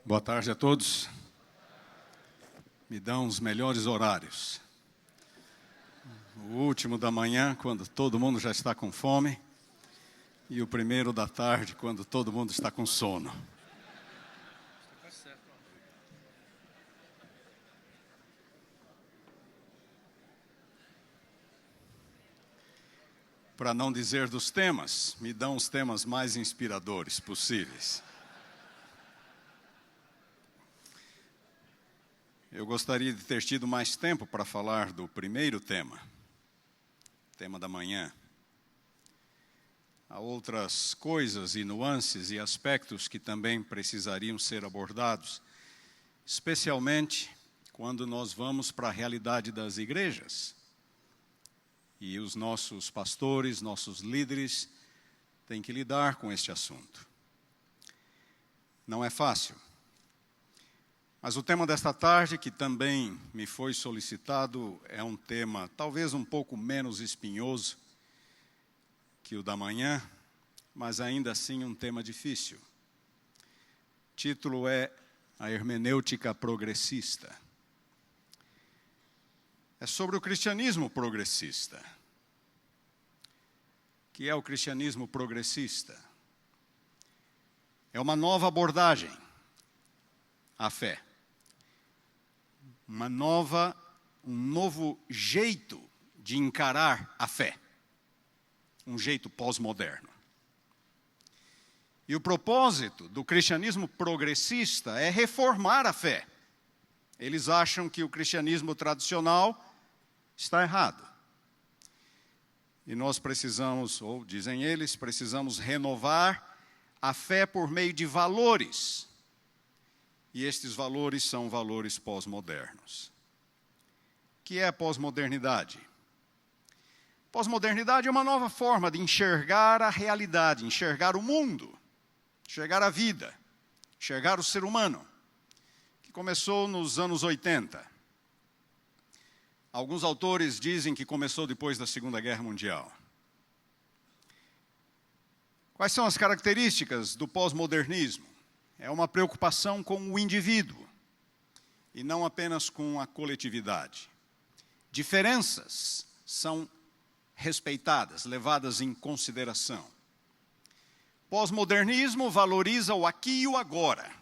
Boa tarde a todos. Me dão os melhores horários. O último da manhã, quando todo mundo já está com fome, e o primeiro da tarde, quando todo mundo está com sono. Para não dizer dos temas, me dão os temas mais inspiradores possíveis. Eu gostaria de ter tido mais tempo para falar do primeiro tema da manhã. Há outras coisas e nuances e aspectos que também precisariam ser abordados, especialmente quando nós vamos para a realidade das igrejas. E os nossos pastores, nossos líderes, têm que lidar com este assunto. Não é fácil. Mas o tema desta tarde, que também me foi solicitado, é um tema talvez um pouco menos espinhoso que o da manhã, mas ainda assim um tema difícil. O título é A Hermenêutica Progressista. É sobre o cristianismo progressista. O que é o cristianismo progressista? É uma nova abordagem à fé. Um novo jeito de encarar a fé. Um jeito pós-moderno. E o propósito do cristianismo progressista é reformar a fé. Eles acham que o cristianismo tradicional está errado. E nós precisamos, ou dizem eles, precisamos renovar a fé por meio de valores. E estes valores são valores pós-modernos. O que é a pós-modernidade? Pós-modernidade é uma nova forma de enxergar a realidade, enxergar o mundo, enxergar a vida, enxergar o ser humano, que começou nos anos 80. Alguns autores dizem que começou depois da Segunda Guerra Mundial. Quais são as características do pós-modernismo? É uma preocupação com o indivíduo e não apenas com a coletividade. Diferenças são respeitadas, levadas em consideração. Pós-modernismo valoriza o aqui e o agora.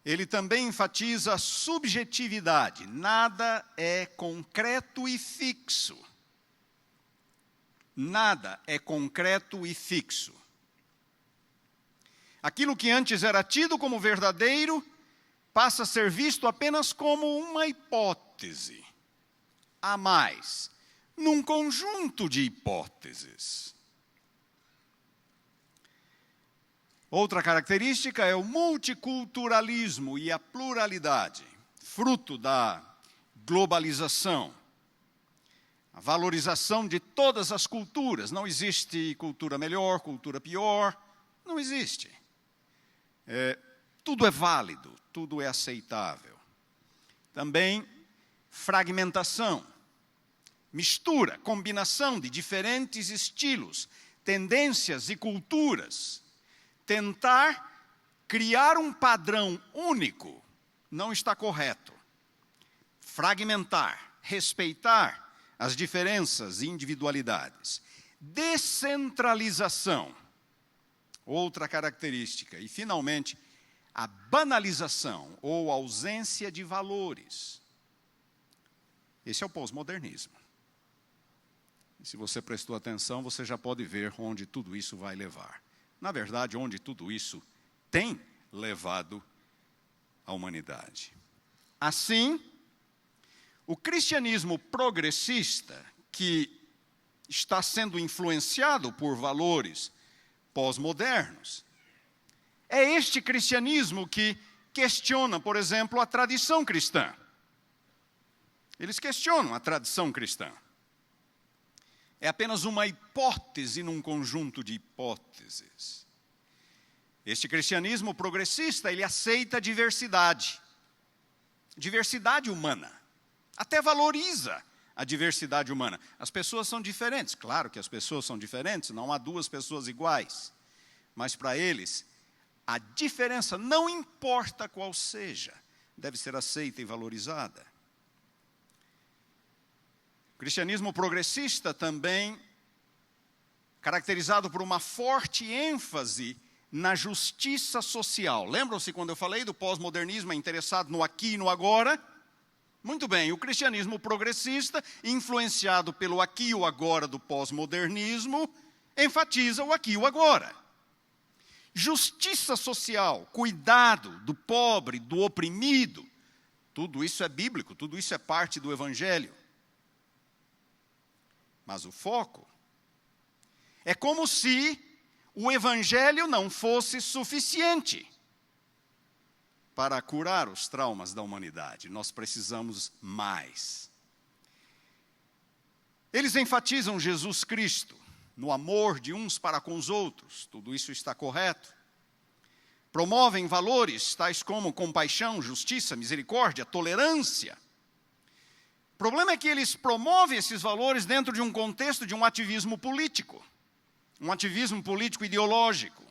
Ele também enfatiza a subjetividade. Nada é concreto e fixo. Nada é concreto e fixo. Aquilo que antes era tido como verdadeiro, passa a ser visto apenas como uma hipótese. A mais, num conjunto de hipóteses. Outra característica é o multiculturalismo e a pluralidade, fruto da globalização. A valorização de todas as culturas. Não existe cultura melhor, cultura pior, não existe. Tudo é válido, tudo é aceitável. Também fragmentação, mistura, combinação de diferentes estilos, tendências e culturas. Tentar criar um padrão único não está correto. Fragmentar, respeitar as diferenças e individualidades. Descentralização. Outra característica. E, finalmente, a banalização ou ausência de valores. Esse é o pós-modernismo. E se você prestou atenção, você já pode ver onde tudo isso vai levar. Na verdade, onde tudo isso tem levado a humanidade. Assim, o cristianismo progressista, que está sendo influenciado por valores pós-modernos. É este cristianismo que questiona, por exemplo, a tradição cristã. Eles questionam a tradição cristã. É apenas uma hipótese num conjunto de hipóteses. Este cristianismo progressista, ele aceita a diversidade. Diversidade humana. Até valoriza a diversidade humana. As pessoas são diferentes. Claro que as pessoas são diferentes, não há duas pessoas iguais. Mas para eles, A diferença, não importa qual seja, deve ser aceita e valorizada. O cristianismo progressista também, caracterizado por uma forte ênfase na justiça social. Lembram-se quando eu falei do pós-modernismo, interessado no aqui e no agora? Muito bem, o cristianismo progressista, influenciado pelo aqui e o agora do pós-modernismo, enfatiza o aqui e o agora. Justiça social, cuidado do pobre, do oprimido, tudo isso é bíblico, tudo isso é parte do Evangelho. Mas o foco é como se o Evangelho não fosse suficiente para curar os traumas da humanidade. Nós precisamos mais. Eles enfatizam Jesus Cristo no amor de uns para com os outros. Tudo isso está correto. Promovem valores tais como compaixão, justiça, misericórdia, tolerância. O problema é que eles promovem esses valores dentro de um contexto de um ativismo político. Um ativismo político ideológico.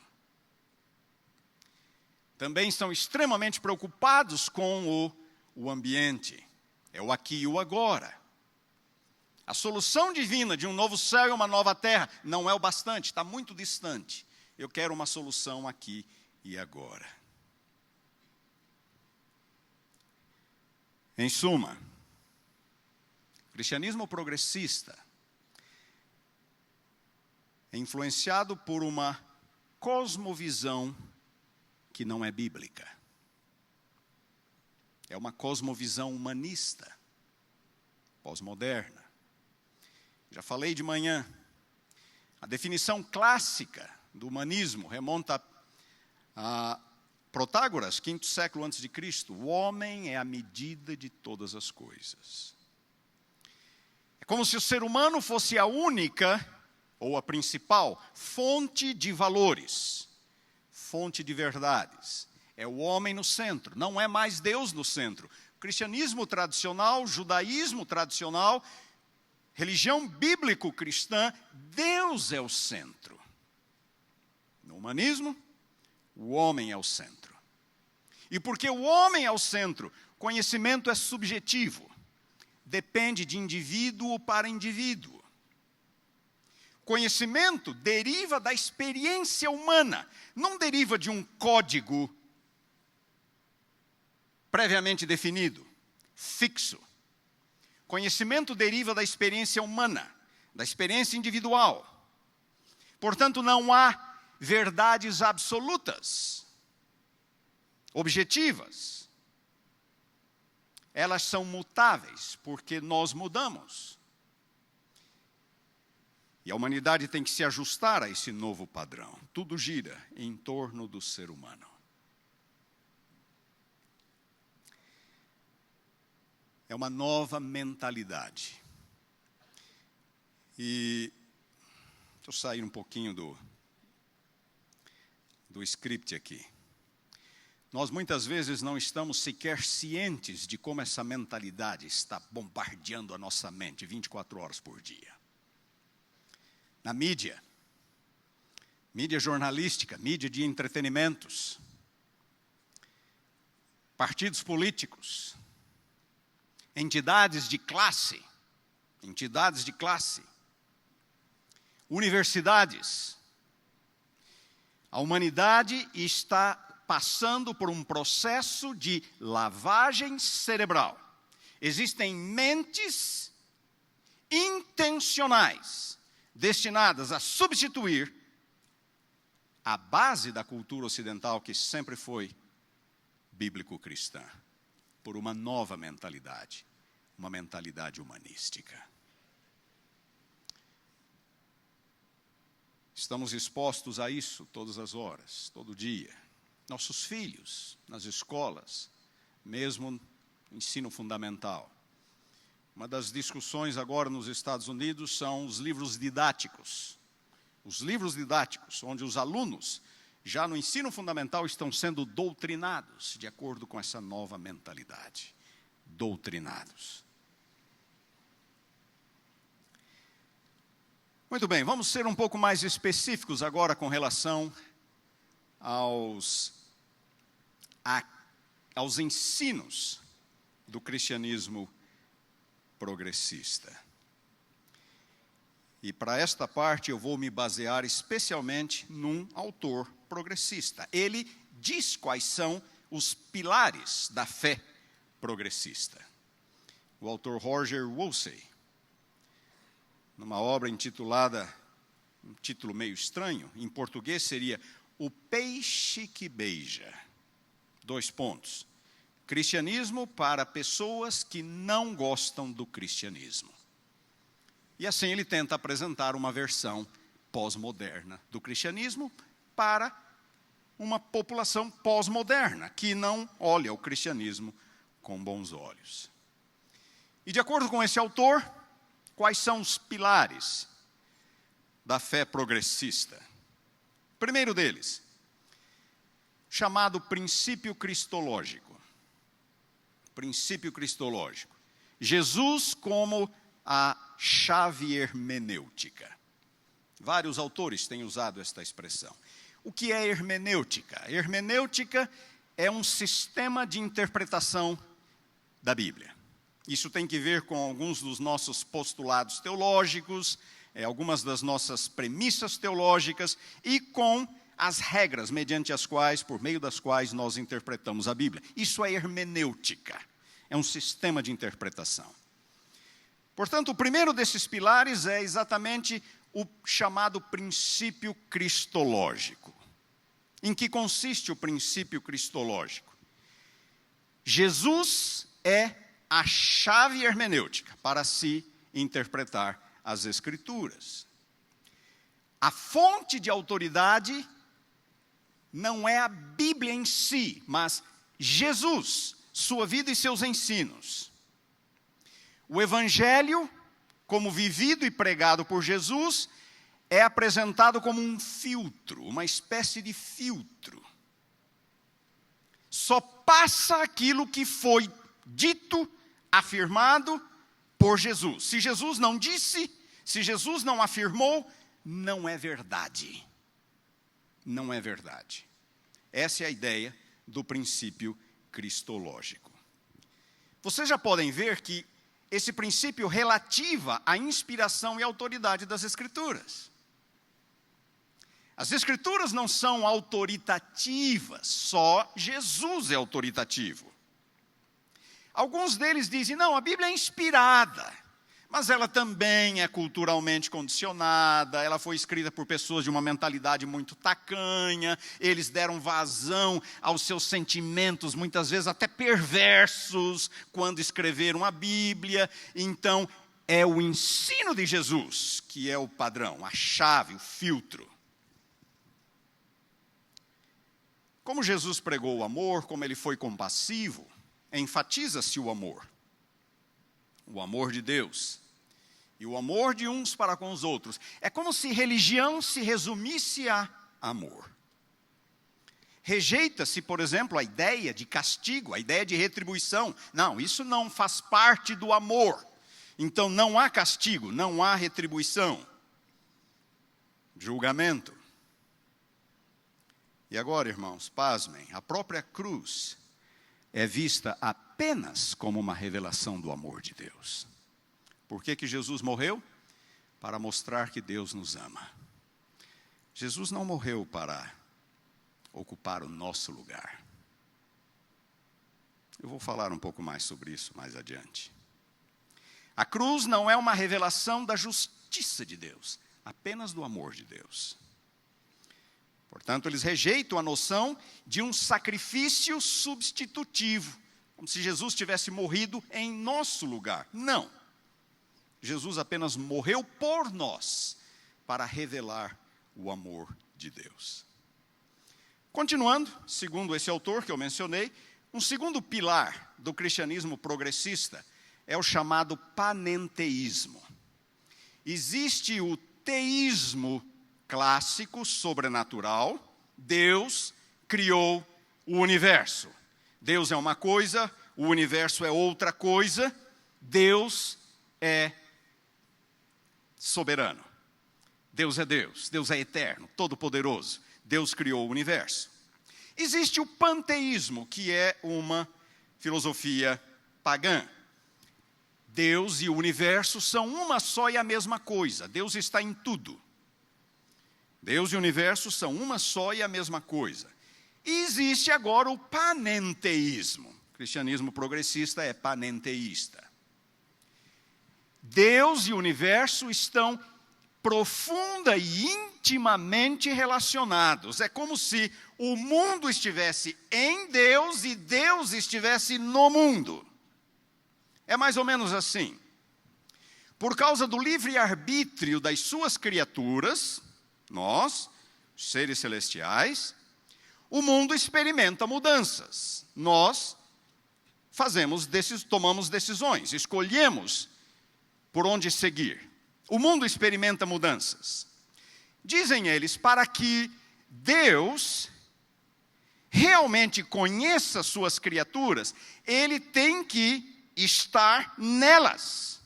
Também são extremamente preocupados com o ambiente. É o aqui e o agora. A solução divina de um novo céu e uma nova terra não é o bastante, está muito distante. Eu quero uma solução aqui e agora. Em suma, o cristianismo progressista é influenciado por uma cosmovisão que não é bíblica. É uma cosmovisão humanista, pós-moderna. Já falei de manhã, a definição clássica do humanismo remonta a Protágoras, 5º século antes de Cristo. O homem é a medida de todas as coisas. É como se o ser humano fosse a única, ou a principal, fonte de valores, fonte de verdades. É o homem no centro, não é mais Deus no centro. O cristianismo tradicional, o judaísmo tradicional, religião bíblico-cristã, Deus é o centro. No humanismo, o homem é o centro. E porque o homem é o centro, conhecimento é subjetivo. Depende de indivíduo para indivíduo. Conhecimento deriva da experiência humana, não deriva de um código previamente definido, fixo. Conhecimento deriva da experiência humana, da experiência individual. Portanto, não há verdades absolutas, objetivas. Elas são mutáveis, porque nós mudamos. E a humanidade tem que se ajustar a esse novo padrão. Tudo gira em torno do ser humano. É uma nova mentalidade. E deixa eu sair um pouquinho do script aqui. Nós muitas vezes não estamos sequer cientes de como essa mentalidade está bombardeando a nossa mente 24 horas por dia. Na mídia jornalística, mídia de entretenimentos, partidos políticos, entidades de classe, universidades. A humanidade está passando por um processo de lavagem cerebral. Existem mentes intencionais destinadas a substituir a base da cultura ocidental, que sempre foi bíblico-cristã, por uma nova mentalidade, uma mentalidade humanística. Estamos expostos a isso todas as horas, todo dia. Nossos filhos, nas escolas, mesmo no ensino fundamental. Uma das discussões agora nos Estados Unidos são os livros didáticos. Os livros didáticos, onde os alunos, já no ensino fundamental, estão sendo doutrinados, de acordo com essa nova mentalidade. Doutrinados. Muito bem, vamos ser um pouco mais específicos agora com relação aos aos ensinos do cristianismo progressista. E para esta parte eu vou me basear especialmente num autor progressista. Ele diz quais são os pilares da fé progressista. O autor Roger Wolsey, numa obra intitulada, um título meio estranho, em português seria O Peixe que Beija. : Cristianismo para pessoas que não gostam do cristianismo. E assim ele tenta apresentar uma versão pós-moderna do cristianismo para uma população pós-moderna, que não olha o cristianismo com bons olhos. E de acordo com esse autor, quais são os pilares da fé progressista? Primeiro deles, chamado princípio cristológico. Princípio cristológico. Jesus como a chave hermenêutica. Vários autores têm usado esta expressão. O que é hermenêutica? Hermenêutica é um sistema de interpretação da Bíblia. Isso tem que ver com alguns dos nossos postulados teológicos, algumas das nossas premissas teológicas e com as regras mediante as quais, por meio das quais nós interpretamos a Bíblia. Isso é hermenêutica, é um sistema de interpretação. Portanto, o primeiro desses pilares é exatamente o chamado princípio cristológico. Em que consiste o princípio cristológico? Jesus é a chave hermenêutica para se interpretar as Escrituras. A fonte de autoridade não é a Bíblia em si, mas Jesus, sua vida e seus ensinos. O Evangelho, como vivido e pregado por Jesus, é apresentado como um filtro, uma espécie de filtro. Só passa aquilo que foi dito, afirmado por Jesus. Se Jesus não disse, se Jesus não afirmou, não é verdade. Não é verdade. Essa é a ideia do princípio cristológico. Vocês já podem ver que esse princípio relativa à inspiração e autoridade das Escrituras. As Escrituras não são autoritativas, só Jesus é autoritativo. Alguns deles dizem, não, a Bíblia é inspirada, mas ela também é culturalmente condicionada, ela foi escrita por pessoas de uma mentalidade muito tacanha, eles deram vazão aos seus sentimentos, muitas vezes até perversos, quando escreveram a Bíblia. Então, é o ensino de Jesus que é o padrão, a chave, o filtro. Como Jesus pregou o amor, como ele foi compassivo, enfatiza-se o amor de Deus e o amor de uns para com os outros. É como se religião se resumisse a amor. Rejeita-se, por exemplo, a ideia de castigo, a ideia de retribuição. Não, isso não faz parte do amor. Então não há castigo, não há retribuição. Julgamento. E agora, irmãos, pasmem, a própria cruz é vista apenas como uma revelação do amor de Deus. Por que Jesus morreu? Para mostrar que Deus nos ama. Jesus não morreu para ocupar o nosso lugar. Eu vou falar um pouco mais sobre isso mais adiante. A cruz não é uma revelação da justiça de Deus, apenas do amor de Deus. Portanto, eles rejeitam a noção de um sacrifício substitutivo, como se Jesus tivesse morrido em nosso lugar. Não. Jesus apenas morreu por nós, para revelar o amor de Deus. Continuando, segundo esse autor que eu mencionei, um segundo pilar do cristianismo progressista é o chamado panenteísmo. Existe o teísmo clássico, sobrenatural. Deus criou o universo. Deus é uma coisa, o universo é outra coisa. Deus é soberano. Deus é eterno, todo-poderoso. Deus criou o universo. Existe o panteísmo, que é uma filosofia pagã. Deus e o universo são uma só e a mesma coisa. Deus está em tudo. Deus e o universo são uma só e a mesma coisa. E existe agora o panenteísmo. O cristianismo progressista é panenteísta. Deus e o universo estão profunda e intimamente relacionados. É como se o mundo estivesse em Deus e Deus estivesse no mundo. É mais ou menos assim. Por causa do livre-arbítrio das suas criaturas, nós, seres celestiais, o mundo experimenta mudanças. Nós tomamos decisões, escolhemos por onde seguir. O mundo experimenta mudanças. Dizem eles, para que Deus realmente conheça suas criaturas, Ele tem que estar nelas.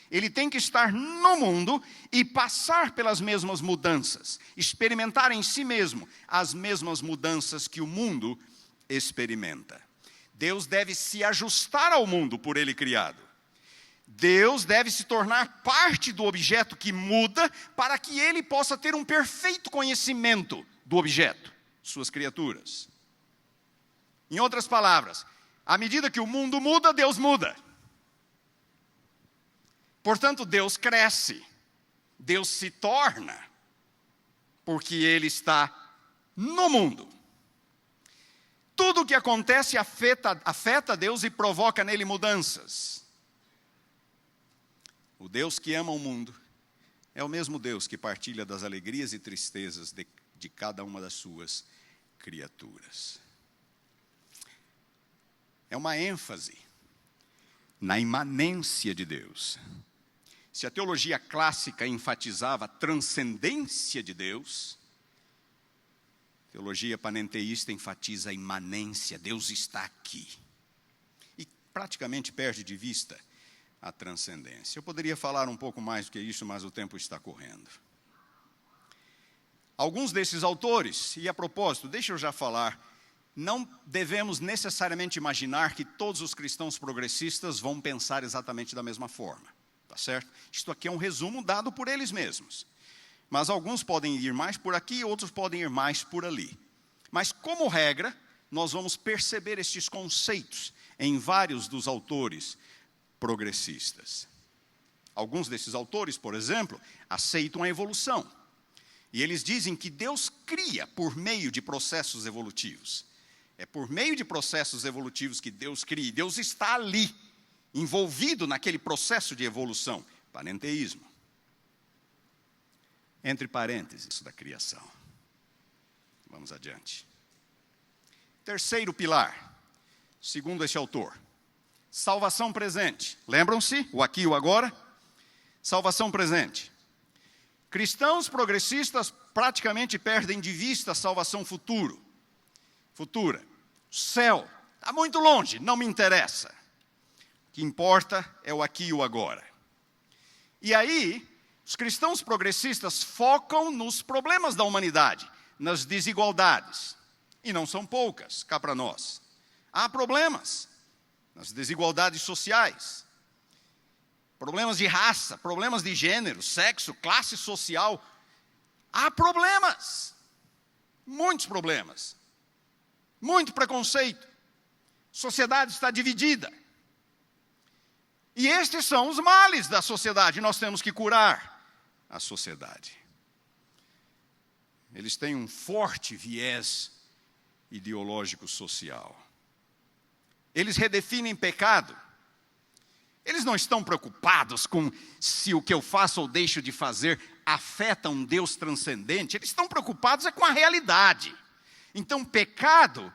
Ele tem que estar no mundo e passar pelas mesmas mudanças, experimentar em si mesmo as mesmas mudanças que o mundo experimenta. Deus deve se ajustar ao mundo por Ele criado. Deus deve se tornar parte do objeto que muda para que Ele possa ter um perfeito conhecimento do objeto, suas criaturas. Em outras palavras, à medida que o mundo muda, Deus muda. Portanto, Deus cresce, Deus se torna, porque Ele está no mundo. Tudo o que acontece afeta Deus e provoca nele mudanças. O Deus que ama o mundo é o mesmo Deus que partilha das alegrias e tristezas de cada uma das suas criaturas. É uma ênfase na imanência de Deus. Se a teologia clássica enfatizava a transcendência de Deus, a teologia panenteísta enfatiza a imanência. Deus está aqui. E praticamente perde de vista a transcendência. Eu poderia falar um pouco mais do que isso, mas o tempo está correndo. Alguns desses autores, e a propósito, deixa eu já falar, não devemos necessariamente imaginar que todos os cristãos progressistas vão pensar exatamente da mesma forma, tá certo? Isto aqui é um resumo dado por eles mesmos. Mas alguns podem ir mais por aqui, outros podem ir mais por ali. Mas, como regra, nós vamos perceber estes conceitos em vários dos autores progressistas. Alguns desses autores, por exemplo, aceitam a evolução. E eles dizem que Deus cria por meio de processos evolutivos. É por meio de processos evolutivos que Deus cria. Deus está ali, envolvido naquele processo de evolução. Panenteísmo. Entre parênteses, da criação. Vamos adiante. Terceiro pilar, segundo este autor. Salvação presente. Lembram-se? O aqui e o agora? Salvação presente. Cristãos progressistas praticamente perdem de vista a salvação futura. Céu. Está muito longe, não me interessa. O que importa é o aqui e o agora. E aí, os cristãos progressistas focam nos problemas da humanidade, nas desigualdades. E não são poucas, cá para nós. Há problemas nas desigualdades sociais. Problemas de raça, problemas de gênero, sexo, classe social. Há problemas. Muitos problemas. Muito preconceito. A sociedade está dividida. E estes são os males da sociedade. Nós temos que curar a sociedade. Eles têm um forte viés ideológico social. Eles redefinem pecado. Eles não estão preocupados com se o que eu faço ou deixo de fazer afeta um Deus transcendente. Eles estão preocupados com a realidade. Então, pecado,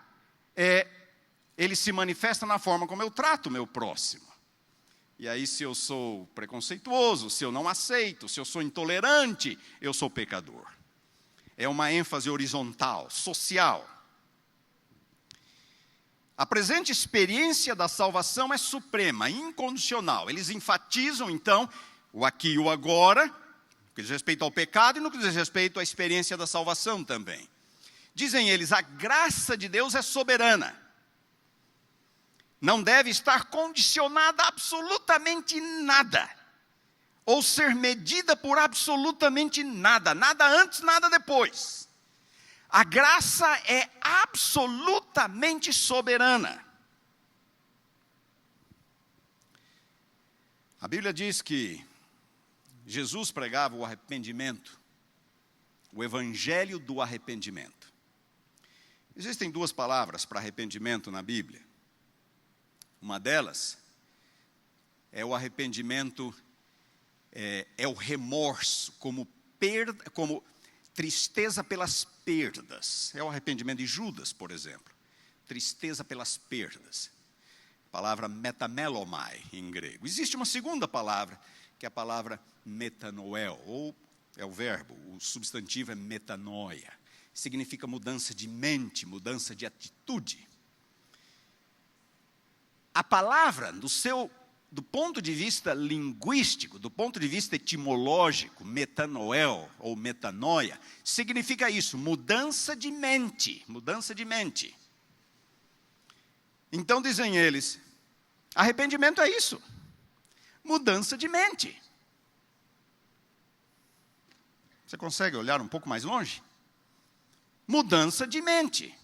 ele se manifesta na forma como eu trato o meu próximo. E aí, se eu sou preconceituoso, se eu não aceito, se eu sou intolerante, eu sou pecador. É uma ênfase horizontal, social. A presente experiência da salvação é suprema, incondicional. Eles enfatizam, então, o aqui e o agora, no que diz respeito ao pecado e no que diz respeito à experiência da salvação também. Dizem eles, a graça de Deus é soberana. Não deve estar condicionada a absolutamente nada, ou ser medida por absolutamente nada, nada antes, nada depois. A graça é absolutamente soberana. A Bíblia diz que Jesus pregava o arrependimento, o evangelho do arrependimento. Existem duas palavras para arrependimento na Bíblia. Uma delas é o arrependimento, é o remorso, como tristeza pelas perdas. É o arrependimento de Judas, por exemplo. Tristeza pelas perdas. A palavra metamelomai em grego. Existe uma segunda palavra, que é a palavra metanoel, ou é o verbo, o substantivo é metanoia. Significa mudança de mente, mudança de atitude. A palavra, do ponto de vista linguístico, do ponto de vista etimológico, metanoel ou metanoia, significa isso, mudança de mente, mudança de mente. Então dizem eles, arrependimento é isso, mudança de mente. Você consegue olhar um pouco mais longe? Mudança de mente.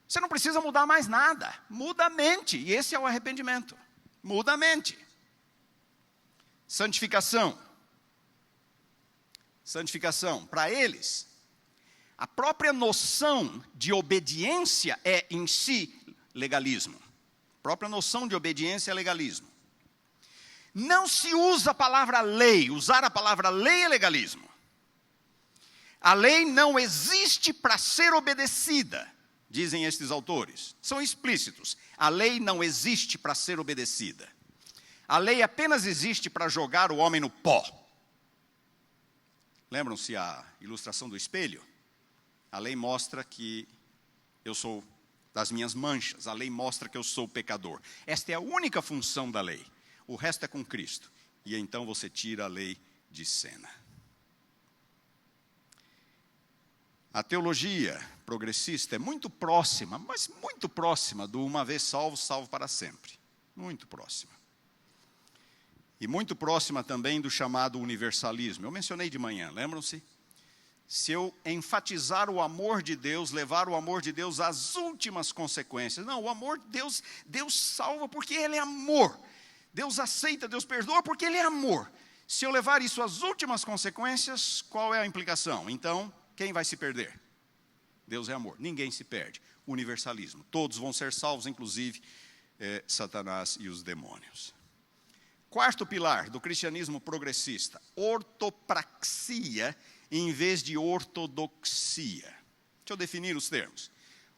Você não precisa mudar mais nada, muda a mente, e esse é o arrependimento. Muda a mente. Santificação. Santificação. Para eles, a própria noção de obediência é em si legalismo. A própria noção de obediência é legalismo. Não se usa a palavra lei. Usar a palavra lei é legalismo. A lei não existe para ser obedecida, dizem estes autores. São explícitos. A lei não existe para ser obedecida. A lei apenas existe para jogar o homem no pó. Lembram-se a ilustração do espelho? A lei mostra que eu sou das minhas manchas. A lei mostra que eu sou pecador. Esta é a única função da lei. O resto é com Cristo. E então você tira a lei de cena. A teologia progressista é muito próxima, mas muito próxima do uma vez salvo, salvo para sempre. Muito próxima. E muito próxima também do chamado universalismo. Eu mencionei de manhã, lembram-se? Se eu enfatizar o amor de Deus, levar o amor de Deus às últimas consequências. Não, o amor de Deus, Deus salva porque Ele é amor. Deus aceita, Deus perdoa porque Ele é amor. Se eu levar isso às últimas consequências, qual é a implicação? Então, quem vai se perder? Deus é amor, ninguém se perde. Universalismo, todos vão ser salvos, inclusive Satanás e os demônios. Quarto pilar do cristianismo progressista, ortopraxia em vez de ortodoxia. Deixa eu definir os termos.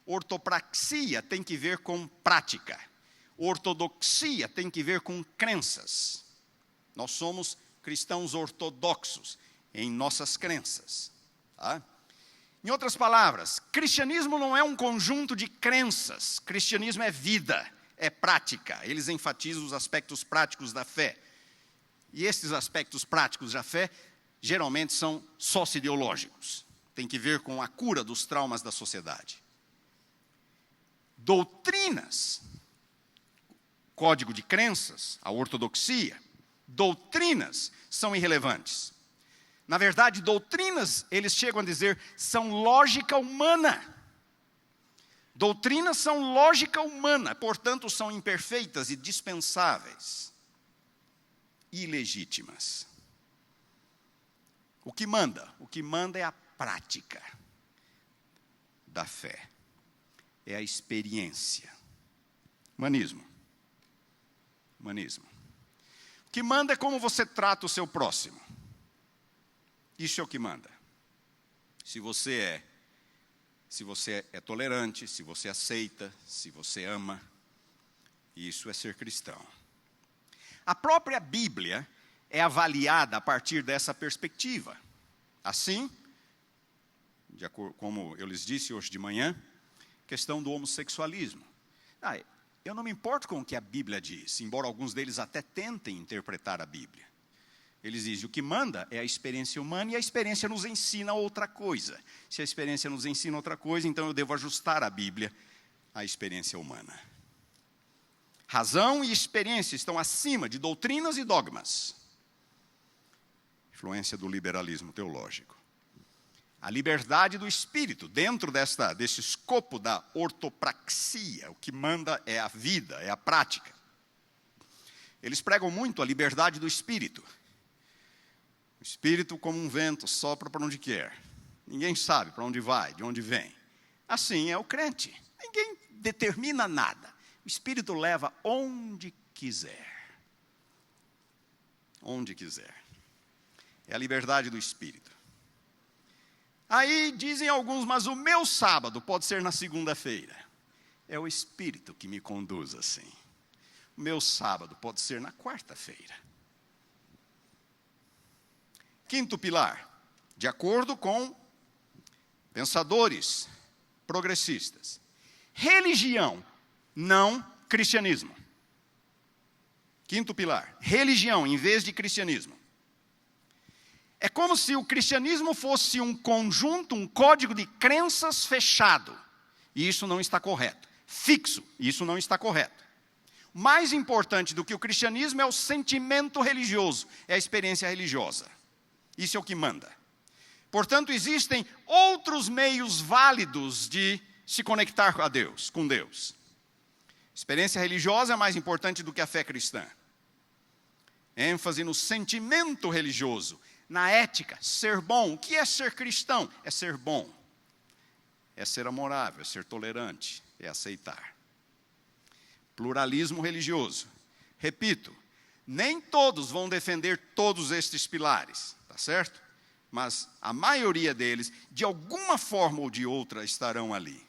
Ortopraxia tem que ver com prática. Ortodoxia tem que ver com crenças. Nós somos cristãos ortodoxos em nossas crenças. Tá? Em outras palavras, cristianismo não é um conjunto de crenças. Cristianismo é vida, é prática. Eles enfatizam os aspectos práticos da fé. E esses aspectos práticos da fé, geralmente são socio-ideológicos. Tem que ver com a cura dos traumas da sociedade. Doutrinas, código de crenças, a ortodoxia, doutrinas são irrelevantes. Na verdade, doutrinas, eles chegam a dizer, são lógica humana. Doutrinas são lógica humana, portanto, são imperfeitas e dispensáveis. Ilegítimas. O que manda? O que manda é a prática da fé. É a experiência. Humanismo. Humanismo. O que manda é como você trata o seu próximo. Isso é o que manda. Se você é tolerante, se você aceita, se você ama, isso é ser cristão. A própria Bíblia é avaliada a partir dessa perspectiva. Assim, de acordo, como eu lhes disse hoje de manhã, questão do homossexualismo. Eu não me importo com o que a Bíblia diz, embora alguns deles até tentem interpretar a Bíblia. Eles dizem, o que manda é a experiência humana e a experiência nos ensina outra coisa. Se a experiência nos ensina outra coisa, então eu devo ajustar a Bíblia à experiência humana. Razão e experiência estão acima de doutrinas e dogmas. Influência do liberalismo teológico. A liberdade do espírito, dentro desse escopo da ortopraxia, o que manda é a vida, é a prática. Eles pregam muito a liberdade do espírito. O espírito como um vento, sopra para onde quer. Ninguém sabe para onde vai, de onde vem. Assim é o crente. Ninguém determina nada. O espírito leva onde quiser. Onde quiser. É a liberdade do espírito. Aí dizem alguns, mas o meu sábado pode ser na segunda-feira. É o espírito que me conduz assim. O meu sábado pode ser na quarta-feira. Quinto pilar, de acordo com pensadores progressistas. Religião, não cristianismo. Quinto pilar, religião em vez de cristianismo. É como se o cristianismo fosse um conjunto, um código de crenças fechado. E isso não está correto. Fixo, isso não está correto. Mais importante do que o cristianismo é o sentimento religioso, é a experiência religiosa. Isso é o que manda. Portanto, existem outros meios válidos de se conectar a Deus, com Deus. Experiência religiosa é mais importante do que a fé cristã. ênfase no sentimento religioso, na ética, ser bom. O que é ser cristão? É ser bom, é ser amorável, é ser tolerante, é aceitar. Pluralismo religioso. Repito, nem todos vão defender todos estes pilares, tá certo? Mas a maioria deles, de alguma forma ou de outra, estarão ali.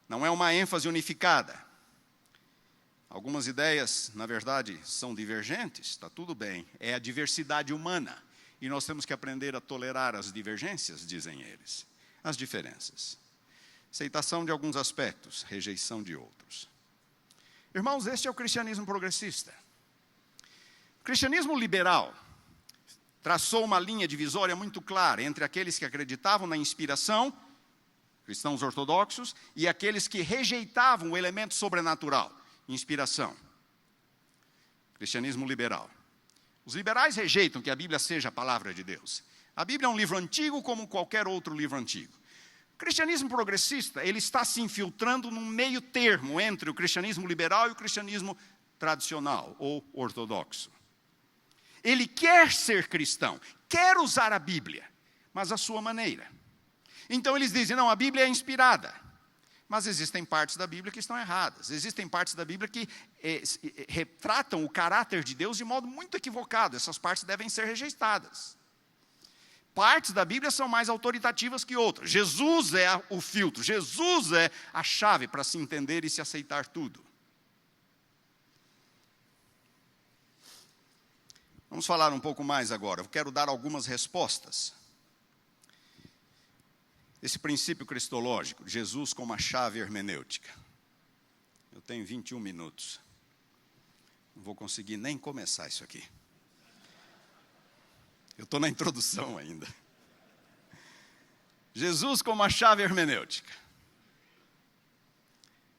Não é uma ênfase unificada. Algumas ideias, na verdade, são divergentes, está tudo bem. É a diversidade humana. E nós temos que aprender a tolerar as divergências, dizem eles. As diferenças. Aceitação de alguns aspectos, rejeição de outros. Irmãos, este é o cristianismo progressista. O cristianismo liberal traçou uma linha divisória muito clara entre aqueles que acreditavam na inspiração, cristãos ortodoxos, e aqueles que rejeitavam o elemento sobrenatural, inspiração. Cristianismo liberal. Os liberais rejeitam que a Bíblia seja a palavra de Deus. A Bíblia é um livro antigo como qualquer outro livro antigo. O cristianismo progressista, ele está se infiltrando num meio termo entre o cristianismo liberal e o cristianismo tradicional ou ortodoxo. Ele quer ser cristão, quer usar a Bíblia, mas à sua maneira. Então eles dizem, não, a Bíblia é inspirada. Mas existem partes da Bíblia que estão erradas. Existem partes da Bíblia que retratam o caráter de Deus de modo muito equivocado. Essas partes devem ser rejeitadas. Partes da Bíblia são mais autoritativas que outras. Jesus é o filtro. Jesus é a chave para se entender e se aceitar tudo. Vamos falar um pouco mais agora. Eu quero dar algumas respostas. Esse princípio cristológico, Jesus como a chave hermenêutica. Eu tenho 21 minutos. Não vou conseguir nem começar isso aqui. Eu estou na introdução ainda. Jesus como a chave hermenêutica.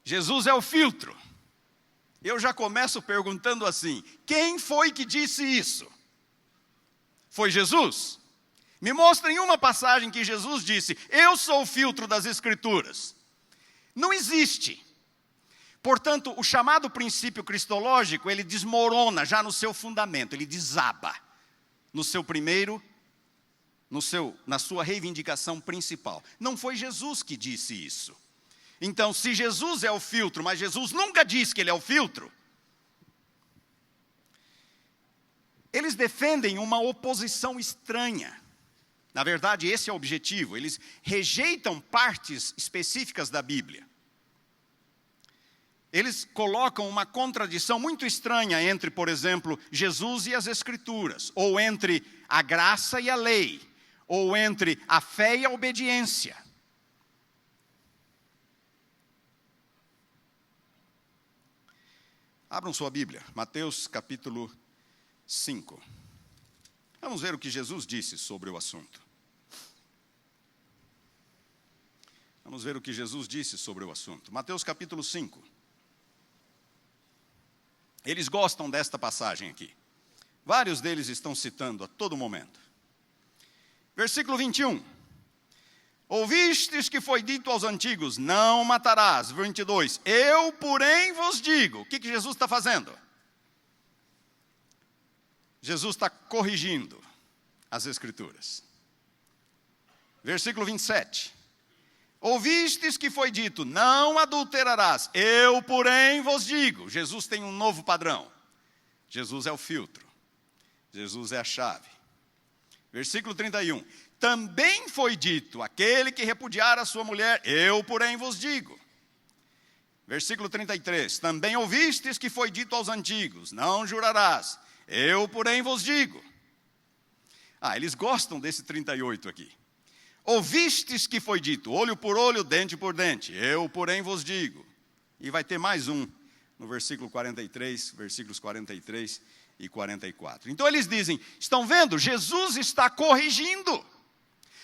Jesus é o filtro. Eu já começo perguntando assim, quem foi que disse isso? Foi Jesus? Me mostrem uma passagem que Jesus disse, eu sou o filtro das Escrituras. Não existe. Portanto, o chamado princípio cristológico, ele desmorona já no seu fundamento, ele desaba na sua reivindicação principal. Não foi Jesus que disse isso. Então, se Jesus é o filtro, mas Jesus nunca disse que ele é o filtro, eles defendem uma oposição estranha. Na verdade, esse é o objetivo. Eles rejeitam partes específicas da Bíblia. Eles colocam uma contradição muito estranha entre, por exemplo, Jesus e as Escrituras, ou entre a graça e a lei, ou entre a fé e a obediência. Abram sua Bíblia, Mateus capítulo 5. Vamos ver o que Jesus disse sobre o assunto. Vamos ver o que Jesus disse sobre o assunto. Mateus capítulo 5. Eles gostam desta passagem aqui. Vários deles estão citando a todo momento. Versículo 21. Ouvistes que foi dito aos antigos, não matarás. 22. Eu, porém, vos digo. O que Jesus está fazendo? Jesus está corrigindo as Escrituras. Versículo 27. Ouvistes que foi dito, não adulterarás. Eu, porém, vos digo. Jesus tem um novo padrão. Jesus é o filtro. Jesus é a chave. Versículo 31. Também foi dito, aquele que repudiar a sua mulher, eu, porém, vos digo. Versículo 33. Também ouvistes que foi dito aos antigos, não jurarás. Eu, porém, vos digo. Eles gostam desse 38 aqui. Ouvistes que foi dito, olho por olho, dente por dente. Eu, porém, vos digo. E vai ter mais um, no versículo 43, versículos 43 e 44. Então eles dizem, estão vendo? Jesus está corrigindo.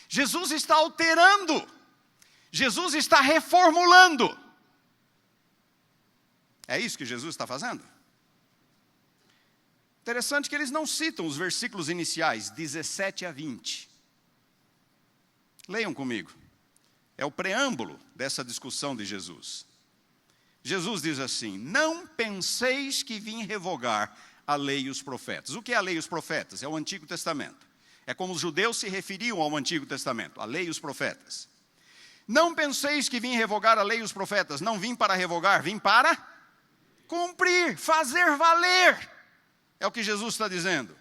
Jesus está alterando. Jesus está reformulando. É isso que Jesus está fazendo? Interessante que eles não citam os versículos iniciais, 17 a 20. Leiam comigo. É o preâmbulo dessa discussão de Jesus. Jesus diz assim, não penseis que vim revogar a lei e os profetas. O que é a lei e os profetas? É o Antigo Testamento. É como os judeus se referiam ao Antigo Testamento, a lei e os profetas. Não penseis que vim revogar a lei e os profetas. Não vim para revogar, vim para cumprir, fazer valer. É o que Jesus está dizendo.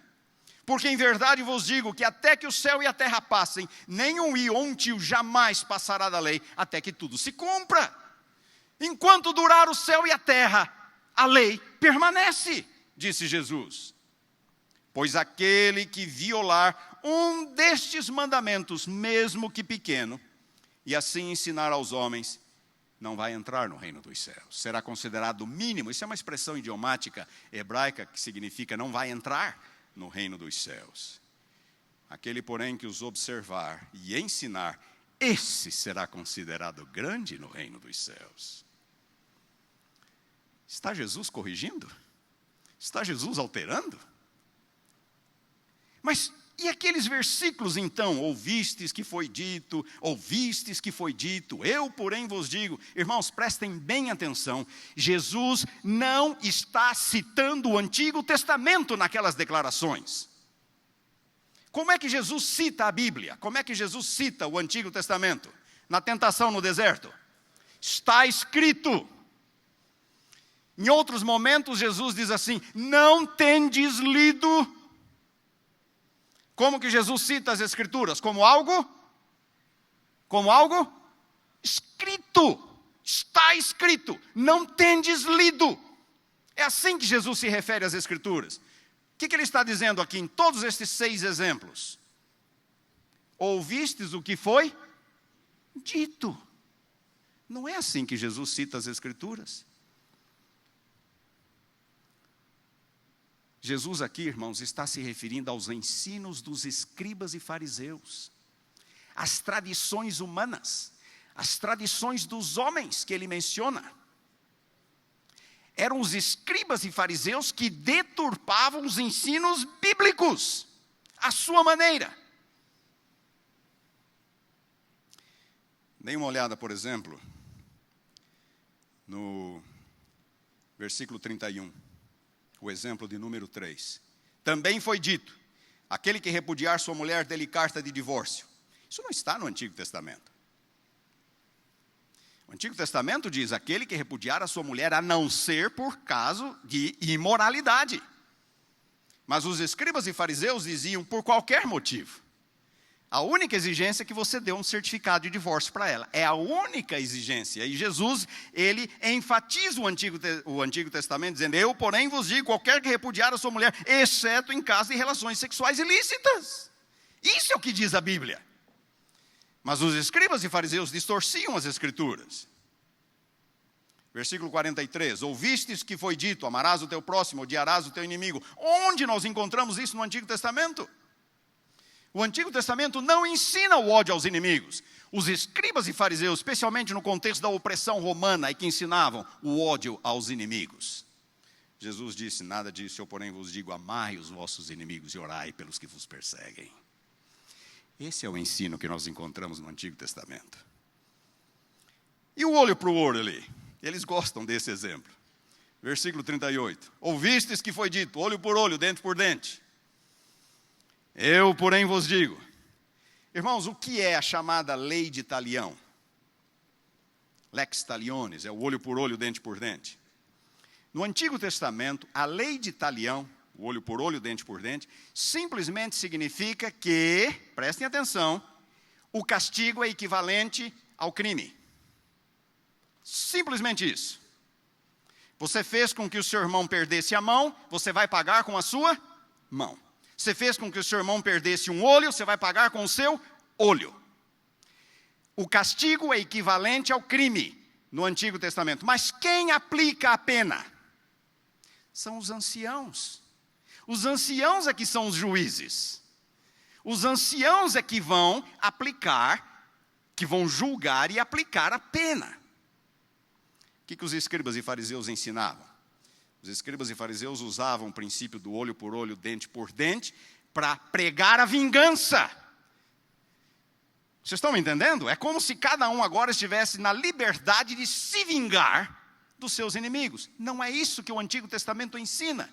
Porque em verdade vos digo que até que o céu e a terra passem, nenhum i ou um tio jamais passará da lei, até que tudo se cumpra. Enquanto durar o céu e a terra, a lei permanece, disse Jesus. Pois aquele que violar um destes mandamentos, mesmo que pequeno, e assim ensinar aos homens, não vai entrar no reino dos céus. Será considerado mínimo. Isso é uma expressão idiomática hebraica que significa não vai entrar no reino dos céus. Aquele, porém, que os observar e ensinar, esse será considerado grande no reino dos céus. Está Jesus corrigindo? Está Jesus alterando? Mas e aqueles versículos então? Ouvistes que foi dito, eu, porém, vos digo. Irmãos, prestem bem atenção. Jesus não está citando o Antigo Testamento naquelas declarações. Como é que Jesus cita a Bíblia? Como é que Jesus cita o Antigo Testamento? Na tentação no deserto. Está escrito. Em outros momentos, Jesus diz assim, não tendes lido. Como que Jesus cita as Escrituras? Como algo escrito. Está escrito. Não tendes lido. É assim que Jesus se refere às Escrituras. O que ele está dizendo aqui em todos estes 6 exemplos? Ouvistes o que foi dito. Não é assim que Jesus cita as Escrituras. Jesus aqui, irmãos, está se referindo aos ensinos dos escribas e fariseus, às tradições humanas, às tradições dos homens que ele menciona. Eram os escribas e fariseus que deturpavam os ensinos bíblicos, à sua maneira. Dê uma olhada, por exemplo, no versículo 31. O exemplo de número 3. Também foi dito, aquele que repudiar sua mulher dê-lhe carta de divórcio. Isso não está no Antigo Testamento. O Antigo Testamento diz, aquele que repudiar a sua mulher a não ser por caso de imoralidade. Mas os escribas e fariseus diziam por qualquer motivo. A única exigência é que você dê um certificado de divórcio para ela. É a única exigência. E Jesus, ele enfatiza o Antigo Testamento, dizendo, eu, porém, vos digo, qualquer que repudiar a sua mulher, exceto em caso de relações sexuais ilícitas. Isso é o que diz a Bíblia. Mas os escribas e fariseus distorciam as Escrituras. Versículo 43, ouvistes que foi dito, amarás o teu próximo, odiarás o teu inimigo. Onde nós encontramos isso no Antigo Testamento? O Antigo Testamento não ensina o ódio aos inimigos. Os escribas e fariseus, especialmente no contexto da opressão romana, é que ensinavam o ódio aos inimigos. Jesus disse, nada disso, eu porém vos digo, amai os vossos inimigos e orai pelos que vos perseguem. Esse é o ensino que nós encontramos no Antigo Testamento. E o olho para o olho ali? Eles gostam desse exemplo. Versículo 38. Ouvistes que foi dito, olho por olho, dente por dente. Eu, porém, vos digo. Irmãos, o que é a chamada lei de talião? Lex talionis, é o olho por olho, dente por dente. No Antigo Testamento, a lei de talião, o olho por olho, dente por dente, simplesmente significa que, prestem atenção, o castigo é equivalente ao crime. Simplesmente isso. Você fez com que o seu irmão perdesse a mão, você vai pagar com a sua mão. Você fez com que o seu irmão perdesse um olho, você vai pagar com o seu olho. O castigo é equivalente ao crime no Antigo Testamento. Mas quem aplica a pena? São os anciãos. Os anciãos é que são os juízes. Os anciãos é que vão aplicar, que vão julgar e aplicar a pena. O que os escribas e fariseus ensinavam? Os escribas e fariseus usavam o princípio do olho por olho, dente por dente, para pregar a vingança. Vocês estão me entendendo? É como se cada um agora estivesse na liberdade de se vingar dos seus inimigos. Não é isso que o Antigo Testamento ensina.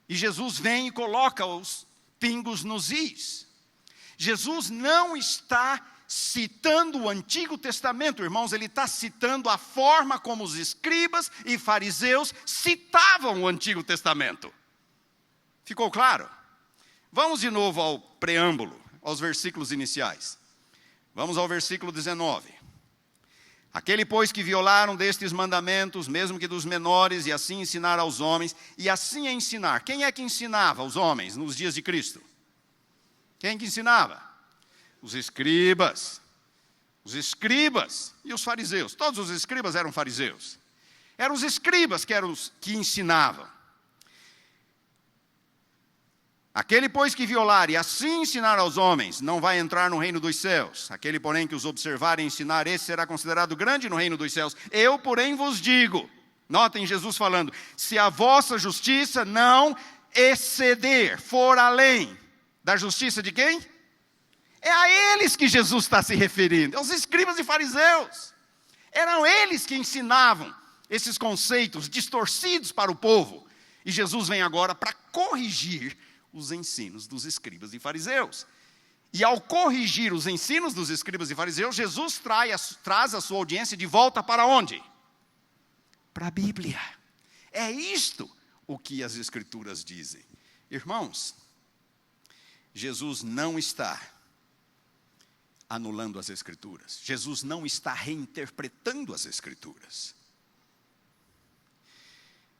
E Jesus vem e coloca os pingos nos is. Jesus não está citando o Antigo Testamento, irmãos, ele está citando a forma como os escribas e fariseus citavam o Antigo Testamento. Ficou claro? Vamos de novo ao preâmbulo, aos versículos iniciais. Vamos ao versículo 19. Aquele, pois, que violaram destes mandamentos, mesmo que dos menores, e assim ensinar aos homens, e assim ensinar. Quem é que ensinava aos homens nos dias de Cristo? Quem que ensinava? Os escribas e os fariseus. Todos os escribas eram fariseus. Eram os escribas que eram os que ensinavam. Aquele, pois, que violar e assim ensinar aos homens, não vai entrar no reino dos céus. Aquele, porém, que os observar e ensinar, esse será considerado grande no reino dos céus. Eu, porém, vos digo, notem Jesus falando, se a vossa justiça não exceder, for além da justiça de quem? É a eles que Jesus está se referindo, aos escribas e fariseus. Eram eles que ensinavam esses conceitos distorcidos para o povo. E Jesus vem agora para corrigir os ensinos dos escribas e fariseus. E ao corrigir os ensinos dos escribas e fariseus, Jesus traz a sua audiência de volta para onde? Para a Bíblia. É isto o que as Escrituras dizem. Irmãos, Jesus não está anulando as Escrituras. Jesus não está reinterpretando as Escrituras.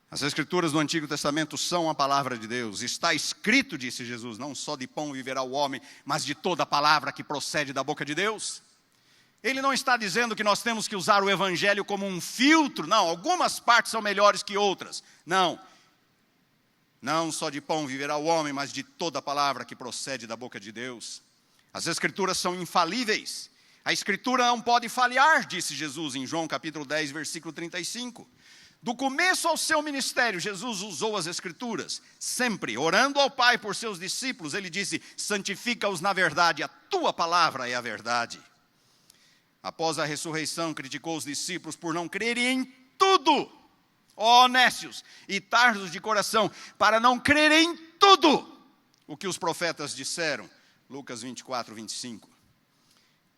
As Escrituras do Antigo Testamento são a palavra de Deus. Está escrito, disse Jesus, não só de pão viverá o homem, mas de toda a palavra que procede da boca de Deus. Ele não está dizendo que nós temos que usar o Evangelho como um filtro. Não, algumas partes são melhores que outras. Não. Não só de pão viverá o homem, mas de toda a palavra que procede da boca de Deus. As Escrituras são infalíveis. A Escritura não pode falhar, disse Jesus em João capítulo 10, versículo 35. Do começo ao seu ministério, Jesus usou as Escrituras, sempre, orando ao Pai por seus discípulos. Ele disse, santifica-os na verdade, a tua palavra é a verdade. Após a ressurreição, criticou os discípulos por não crerem em tudo. Ó nécios e tardos de coração, para não crerem em tudo o que os profetas disseram. Lucas 24, 25.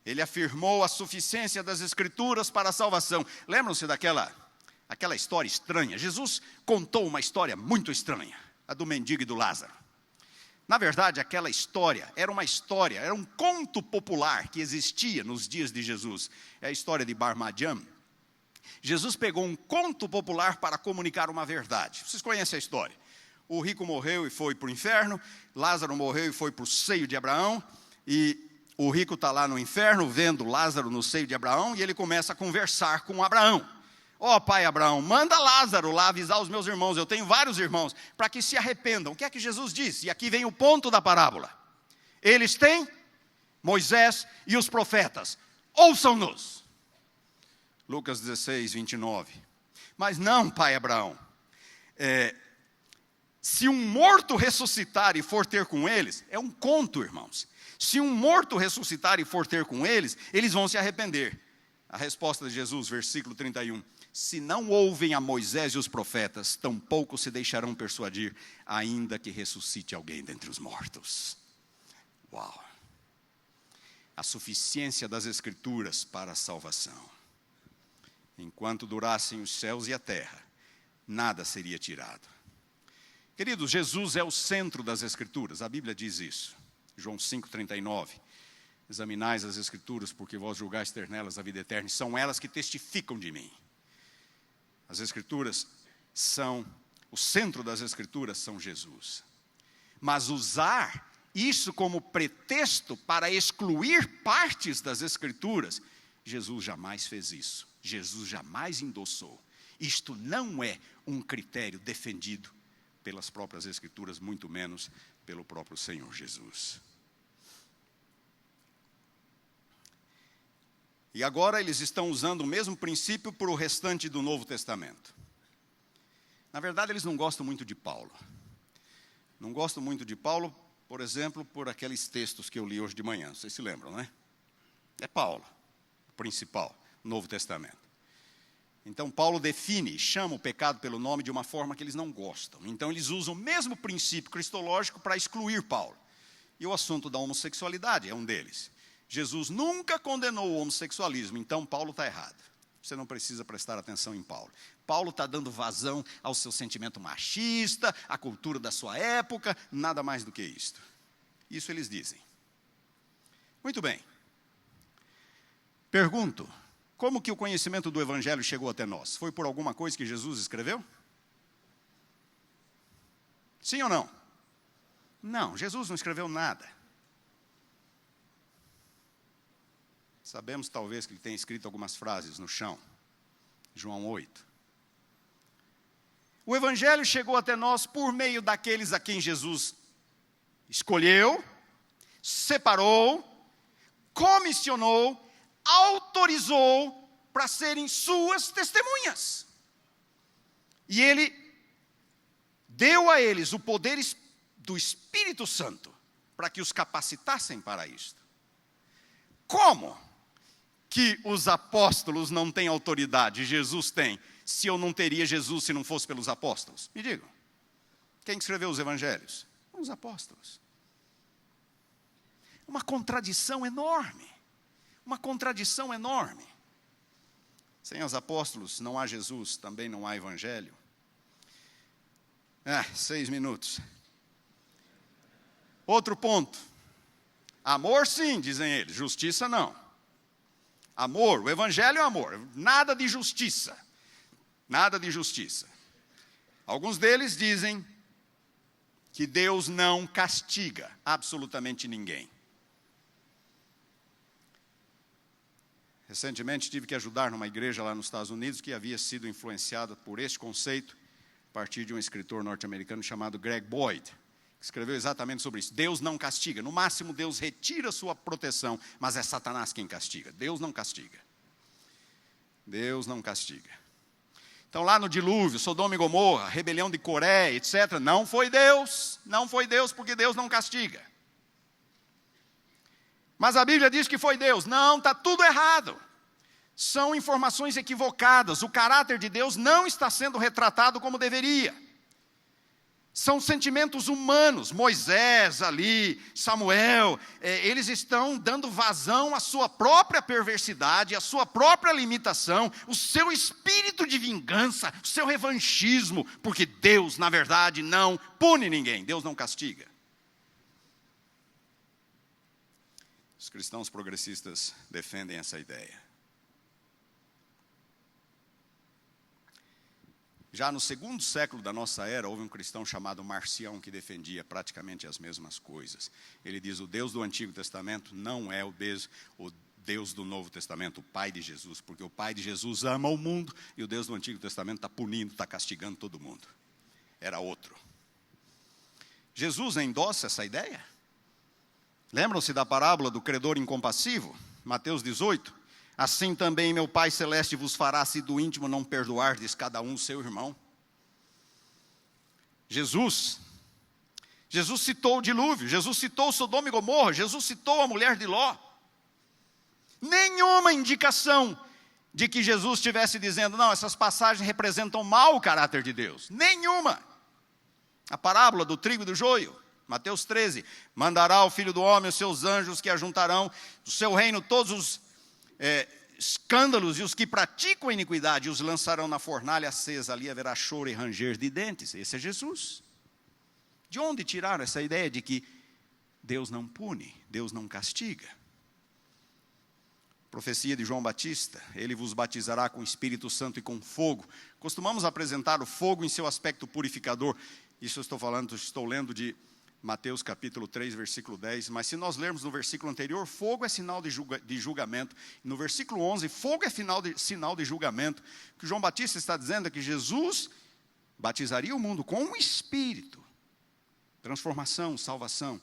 Ele afirmou a suficiência das Escrituras para a salvação. Lembram-se daquela história estranha? Jesus contou uma história muito estranha, a do mendigo e do Lázaro. Na verdade, aquela história, era um conto popular que existia nos dias de Jesus. É a história de Bar Madian. Jesus pegou um conto popular para comunicar uma verdade. Vocês conhecem a história? O rico morreu e foi para o inferno, Lázaro morreu e foi para o seio de Abraão, e o rico está lá no inferno, vendo Lázaro no seio de Abraão, e ele começa a conversar com Abraão. Ó pai Abraão, manda Lázaro lá avisar os meus irmãos, eu tenho vários irmãos, para que se arrependam. O que é que Jesus disse? E aqui vem o ponto da parábola. Eles têm Moisés e os profetas. Ouçam-nos. Lucas 16, 29. Mas não, pai Abraão. Se um morto ressuscitar e for ter com eles, é um conto, irmãos. Se um morto ressuscitar e for ter com eles, eles vão se arrepender. A resposta de Jesus, versículo 31. Se não ouvem a Moisés e os profetas, tampouco se deixarão persuadir, ainda que ressuscite alguém dentre os mortos. Uau! A suficiência das Escrituras para a salvação. Enquanto durassem os céus e a terra, nada seria tirado. Queridos, Jesus é o centro das Escrituras, a Bíblia diz isso. João 5,39. Examinais as Escrituras, porque vós julgais ter nelas a vida eterna, e são elas que testificam de mim. As Escrituras são, o centro das Escrituras são Jesus. Mas usar isso como pretexto para excluir partes das Escrituras, Jesus jamais fez isso. Jesus jamais endossou. Isto não é um critério defendido pelas próprias Escrituras, muito menos pelo próprio Senhor Jesus. E agora eles estão usando o mesmo princípio para o restante do Novo Testamento. Na verdade, eles não gostam muito de Paulo. Não gostam muito de Paulo, por exemplo, por aqueles textos que eu li hoje de manhã. Vocês se lembram, né? É Paulo, o principal, Novo Testamento. Então, Paulo define, chama o pecado pelo nome de uma forma que eles não gostam. Então, eles usam o mesmo princípio cristológico para excluir Paulo. E o assunto da homossexualidade é um deles. Jesus nunca condenou o homossexualismo, então Paulo está errado. Você não precisa prestar atenção em Paulo. Paulo está dando vazão ao seu sentimento machista, à cultura da sua época, nada mais do que isto. Isso eles dizem. Muito bem. Pergunto. Como que o conhecimento do Evangelho chegou até nós? Foi por alguma coisa que Jesus escreveu? Sim ou não? Não, Jesus não escreveu nada. Sabemos talvez que ele tenha escrito algumas frases no chão. João 8. O Evangelho chegou até nós por meio daqueles a quem Jesus escolheu, separou, comissionou, autorizou para serem suas testemunhas. E ele deu a eles o poder do Espírito Santo para que os capacitassem para isto. Como que os apóstolos não têm autoridade? Jesus tem. Se eu não teria Jesus se não fosse pelos apóstolos? Me digam. Quem escreveu os evangelhos? Os apóstolos. Uma contradição enorme. Uma contradição enorme. Sem os apóstolos não há Jesus, também não há evangelho. 6 minutos. Outro ponto. Amor sim, dizem eles, justiça não. Amor, o evangelho é amor, nada de justiça. Nada de justiça. Alguns deles dizem que Deus não castiga absolutamente ninguém. Recentemente tive que ajudar numa igreja lá nos Estados Unidos que havia sido influenciada por este conceito a partir de um escritor norte-americano chamado Greg Boyd, que escreveu exatamente sobre isso. Deus não castiga. No máximo, Deus retira sua proteção, mas é Satanás quem castiga. Deus não castiga. Deus não castiga. Então, lá no dilúvio, Sodoma e Gomorra, rebelião de Coré, etc., não foi Deus, porque Deus não castiga. Mas a Bíblia diz que foi Deus. Não, está tudo errado. São informações equivocadas. O caráter de Deus não está sendo retratado como deveria. São sentimentos humanos. Moisés ali, Samuel, eles estão dando vazão à sua própria perversidade, à sua própria limitação, o seu espírito de vingança, o seu revanchismo, porque Deus, na verdade, não pune ninguém. Deus não castiga. Os cristãos progressistas defendem essa ideia. Já no 2º século da nossa era, houve um cristão chamado Marcião que defendia praticamente as mesmas coisas. Ele diz, o Deus do Antigo Testamento não é o Deus do Novo Testamento, o Pai de Jesus, porque o Pai de Jesus ama o mundo e o Deus do Antigo Testamento está punindo, está castigando todo mundo. Era outro. Jesus endossa essa ideia? Lembram-se da parábola do credor incompassivo? Mateus 18. Assim também meu Pai Celeste vos fará, se do íntimo não perdoardes cada um seu irmão. Jesus citou o dilúvio, Jesus citou Sodoma e Gomorra, Jesus citou a mulher de Ló. Nenhuma indicação de que Jesus estivesse dizendo, não, essas passagens representam mal o caráter de Deus. Nenhuma. A parábola do trigo e do joio, Mateus 13. Mandará o Filho do Homem os seus anjos que ajuntarão do seu reino todos os escândalos e os que praticam a iniquidade, os lançarão na fornalha acesa, ali haverá choro e ranger de dentes. Esse é Jesus. De onde tiraram essa ideia de que Deus não pune, Deus não castiga? Profecia de João Batista, ele vos batizará com o Espírito Santo e com fogo. Costumamos apresentar o fogo em seu aspecto purificador. Isso eu estou lendo de Mateus capítulo 3, versículo 10. Mas se nós lermos no versículo anterior, fogo é sinal de julgamento. No versículo 11, fogo é sinal de julgamento. O que João Batista está dizendo é que Jesus batizaria o mundo com o Espírito. Transformação, salvação.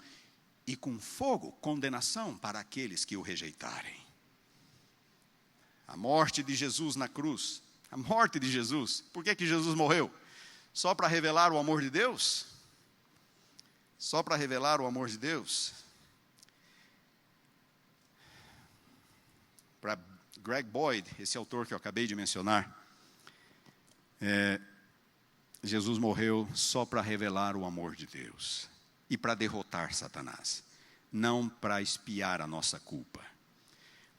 E com fogo, condenação para aqueles que o rejeitarem. A morte de Jesus na cruz. A morte de Jesus. Por que Jesus morreu? Só para revelar o amor de Deus? Só para revelar o amor de Deus? Para Greg Boyd, esse autor que eu acabei de mencionar, Jesus morreu só para revelar o amor de Deus e para derrotar Satanás, não para expiar a nossa culpa.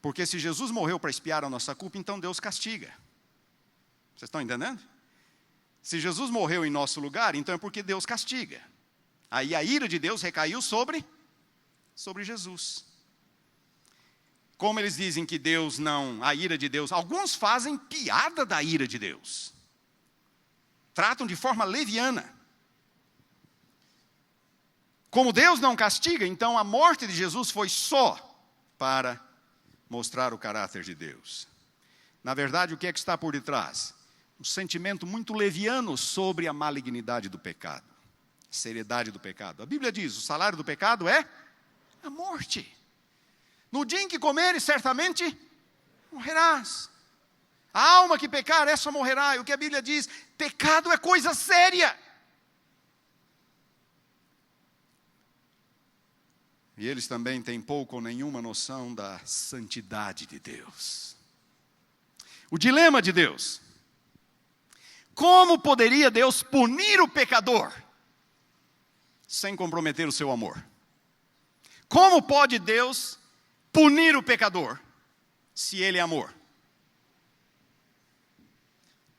Porque se Jesus morreu para expiar a nossa culpa, então Deus castiga. Vocês estão entendendo? Se Jesus morreu em nosso lugar, então é porque Deus castiga. Aí a ira de Deus recaiu sobre Jesus. Como eles dizem que Deus não, a ira de Deus, alguns fazem piada da ira de Deus. Tratam de forma leviana. Como Deus não castiga, então a morte de Jesus foi só para mostrar o caráter de Deus. Na verdade, o que é que está por detrás? Um sentimento muito leviano sobre a malignidade do pecado, a seriedade do pecado. A Bíblia diz, o salário do pecado é a morte. No dia em que comeres, certamente morrerás. A alma que pecar, essa morrerá. E o que a Bíblia diz, pecado é coisa séria. E eles também têm pouco ou nenhuma noção da santidade de Deus. O dilema de Deus. Como poderia Deus punir o pecador sem comprometer o seu amor? Como pode Deus punir o pecador se ele é amor?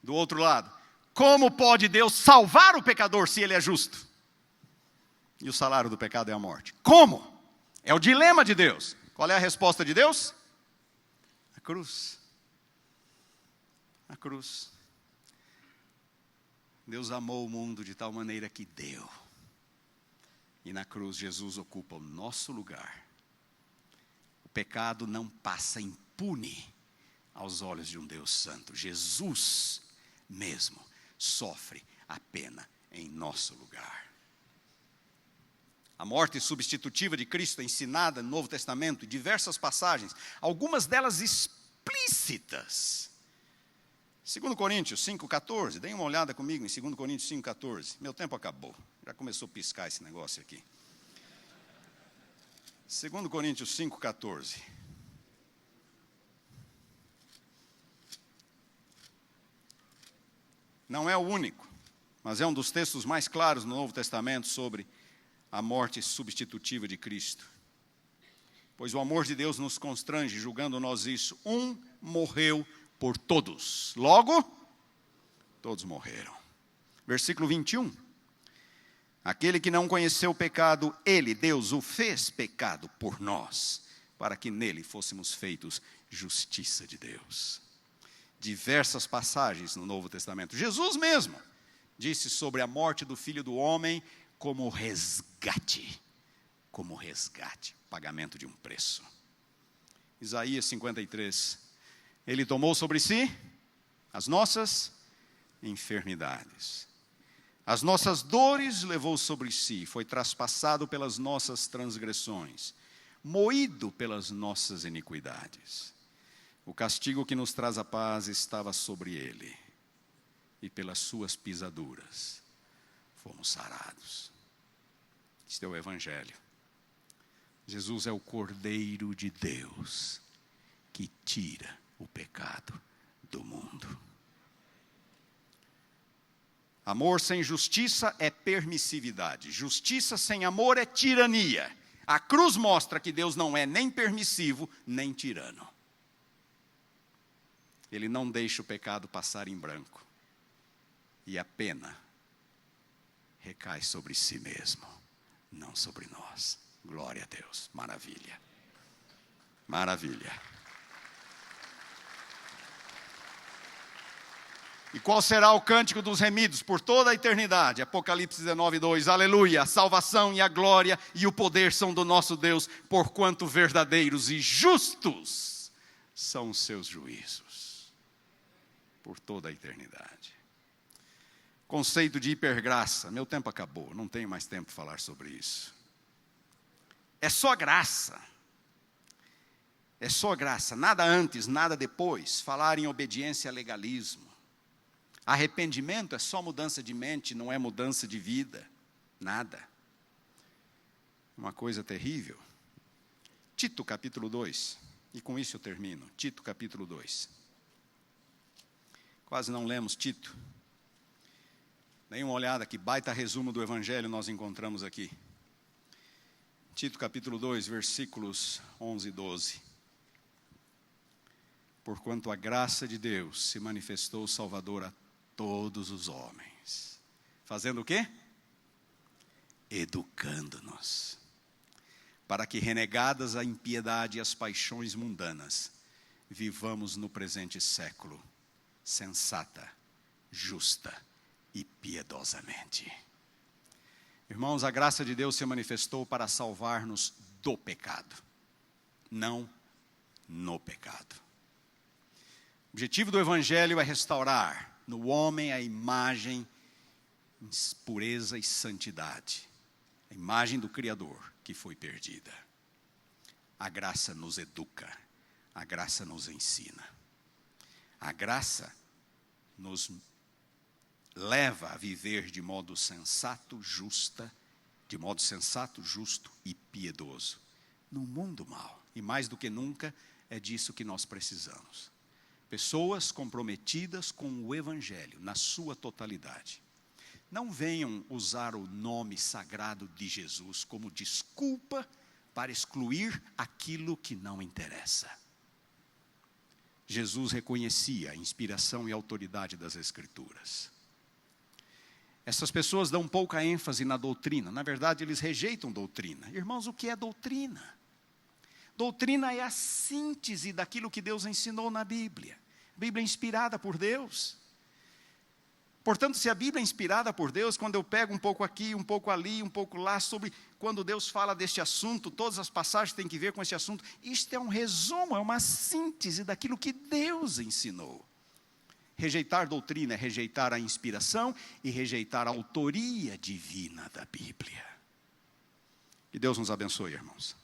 Do outro lado, como pode Deus salvar o pecador se ele é justo? E o salário do pecado é a morte. Como? É o dilema de Deus. Qual é a resposta de Deus? A cruz. A cruz. Deus amou o mundo de tal maneira que deu. E na cruz Jesus ocupa o nosso lugar. O pecado não passa impune aos olhos de um Deus santo. Jesus mesmo sofre a pena em nosso lugar. A morte substitutiva de Cristo é ensinada no Novo Testamento em diversas passagens, algumas delas explícitas. 2 Coríntios 5,14, deem uma olhada comigo em 2 Coríntios 5,14. Meu tempo acabou, já começou a piscar esse negócio aqui. 2 Coríntios 5,14. Não é o único, mas é um dos textos mais claros no Novo Testamento sobre a morte substitutiva de Cristo. Pois o amor de Deus nos constrange, julgando nós isso. Um morreu por todos. Logo, todos morreram. Versículo 21. Aquele que não conheceu o pecado, ele, Deus, o fez pecado por nós, para que nele fôssemos feitos justiça de Deus. Diversas passagens no Novo Testamento. Jesus mesmo disse sobre a morte do Filho do Homem como resgate, pagamento de um preço. Isaías 53, ele tomou sobre si as nossas enfermidades, as nossas dores levou sobre si, foi traspassado pelas nossas transgressões, moído pelas nossas iniquidades. O castigo que nos traz a paz estava sobre ele, e pelas suas pisaduras fomos sarados. Este é o Evangelho. Jesus é o Cordeiro de Deus que tira o pecado do mundo. Amor sem justiça é permissividade. Justiça sem amor é tirania. A cruz mostra que Deus não é nem permissivo, nem tirano. Ele não deixa o pecado passar em branco. E a pena recai sobre si mesmo, não sobre nós. Glória a Deus. Maravilha. Maravilha. E qual será o cântico dos remidos por toda a eternidade? Apocalipse 19:2. Aleluia! A salvação e a glória e o poder são do nosso Deus, porquanto verdadeiros e justos são os seus juízos. Por toda a eternidade. Conceito de hipergraça. Meu tempo acabou, não tenho mais tempo para falar sobre isso. É só graça. É só graça. Nada antes, nada depois. Falar em obediência a legalismo. Arrependimento é só mudança de mente, não é mudança de vida. Nada. Uma coisa terrível. Tito capítulo 2. E com isso eu termino. Tito capítulo 2. Quase não lemos Tito. Dê uma olhada, que baita resumo do Evangelho nós encontramos aqui. Tito capítulo 2, versículos 11 e 12. Porquanto a graça de Deus se manifestou salvadora a todos os homens. Fazendo o quê? Educando-nos. Para que, renegadas a impiedade e as paixões mundanas, vivamos no presente século, sensata, justa e piedosamente. Irmãos, a graça de Deus se manifestou para salvar-nos do pecado, não no pecado. O objetivo do Evangelho é restaurar no homem a imagem em pureza e santidade, a imagem do Criador que foi perdida. A graça nos educa, a graça nos ensina, a graça nos leva a viver de modo sensato, justo e piedoso, num mundo mau. E mais do que nunca, é disso que nós precisamos. Pessoas comprometidas com o Evangelho, na sua totalidade. Não venham usar o nome sagrado de Jesus como desculpa para excluir aquilo que não interessa. Jesus reconhecia a inspiração e a autoridade das Escrituras. Essas pessoas dão pouca ênfase na doutrina. Na verdade, eles rejeitam doutrina. Irmãos, o que é doutrina? Doutrina é a síntese daquilo que Deus ensinou na Bíblia. A Bíblia é inspirada por Deus. Portanto, se a Bíblia é inspirada por Deus, quando eu pego um pouco aqui, um pouco ali, um pouco lá, sobre quando Deus fala deste assunto, todas as passagens têm que ver com esse assunto. Isto é um resumo, é uma síntese daquilo que Deus ensinou. Rejeitar doutrina é rejeitar a inspiração e rejeitar a autoria divina da Bíblia. Que Deus nos abençoe, irmãos.